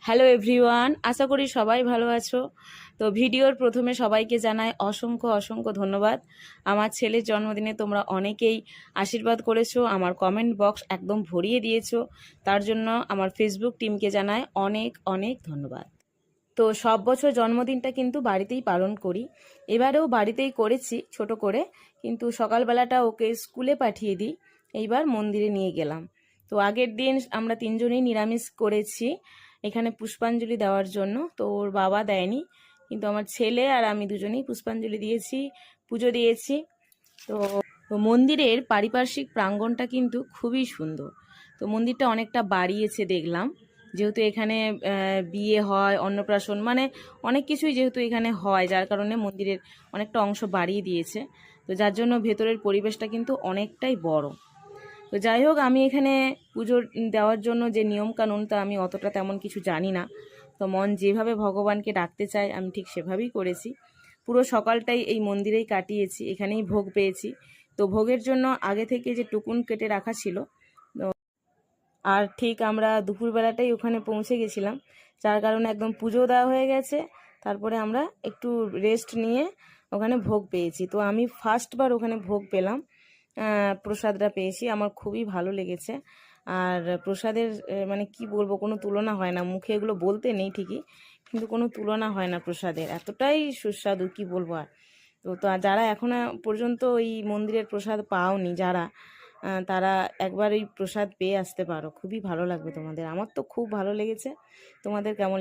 Hello everyone, আশা করি সবাই ভালো আছো। তো ভিডিওর প্রথমে সবাইকে জানাই অসংখ্য অসংখ্য ধন্যবাদ। আমার ছেলের জন্মদিনে তোমরা অনেকেই আশীর্বাদ করেছো, আমার কমেন্ট বক্স একদম ভরিয়ে দিয়েছো। তার জন্য আমার ফেসবুক টিমকে জানাই অনেক অনেক ধন্যবাদ। তো সব বছর জন্মদিনটা কিন্তু বাড়িতেই পালন করি, এবারেও বাড়িতেই করেছি ছোট করে, কিন্তু সকালবেলাটা ওকে স্কুলে পাঠিয়ে দিই, এইবার মন্দিরে নিয়ে গেলাম। তো আগের দিন আমরা তিনজনেই নিরামিষ করেছি এখানে পুষ্পাঞ্জলি দেওয়ার জন্য। তো ওর বাবা দেয়নি, কিন্তু আমার ছেলে আর আমি দুজনেই পুষ্পাঞ্জলি দিয়েছি, পুজো দিয়েছি। তো তো মন্দিরের পারিপার্শ্বিক প্রাঙ্গণটা কিন্তু খুবই সুন্দর। তো মন্দিরটা অনেকটা বাড়িয়েছে দেখলাম, যেহেতু এখানে বিয়ে হয়, অন্নপ্রাশন মানে অনেক কিছুই যেহেতু এখানে হয়, যার কারণে মন্দিরের অনেকটা অংশ বাড়িয়ে দিয়েছে। তো যার জন্য ভেতরের পরিবেশটা কিন্তু অনেকটাই বড়। তো যাই হোক, আমি এখানে পুজো দেওয়ার জন্য যে নিয়মকানুন তা আমি অতটা তেমন কিছু জানি না। তো মন যেভাবে ভগবানকে ডাকতে চায় আমি ঠিক সেভাবেই করেছি। পুরো সকালটাই এই মন্দিরেই কাটিয়েছি, এখানেই ভোগ পেয়েছি। তো ভোগের জন্য আগে থেকে যে টুকুন কেটে রাখা ছিল, তো আর ঠিক আমরা দুপুরবেলাটাই ওখানে পৌঁছে গেছিলাম, যার কারণে একদম পুজো দেওয়া হয়ে গেছে। তারপরে আমরা একটু রেস্ট নিয়ে ওখানে ভোগ পেয়েছি। তো আমি ফার্স্টবার ওখানে ভোগ পেলাম, প্রসাদটা পেয়েছি, আমার খুবই ভালো লেগেছে। আর প্রসাদের মানে কি বলবো, কোনো তুলনা হয় না, মুখে এগুলো বলতে নেই ঠিকই, কিন্তু কোনো তুলনা হয় না প্রসাদের, এতটাই সুস্বাদু কি বলবো আর। তো তো যারা এখনো পর্যন্ত এই মন্দিরের প্রসাদ পাওনি, যারা তারা একবার এই প্রসাদ পেয়ে আসতে পারো, খুবই ভালো লাগবে তোমাদের। আমার তো খুব ভালো লেগেছে, তোমাদের কেমন?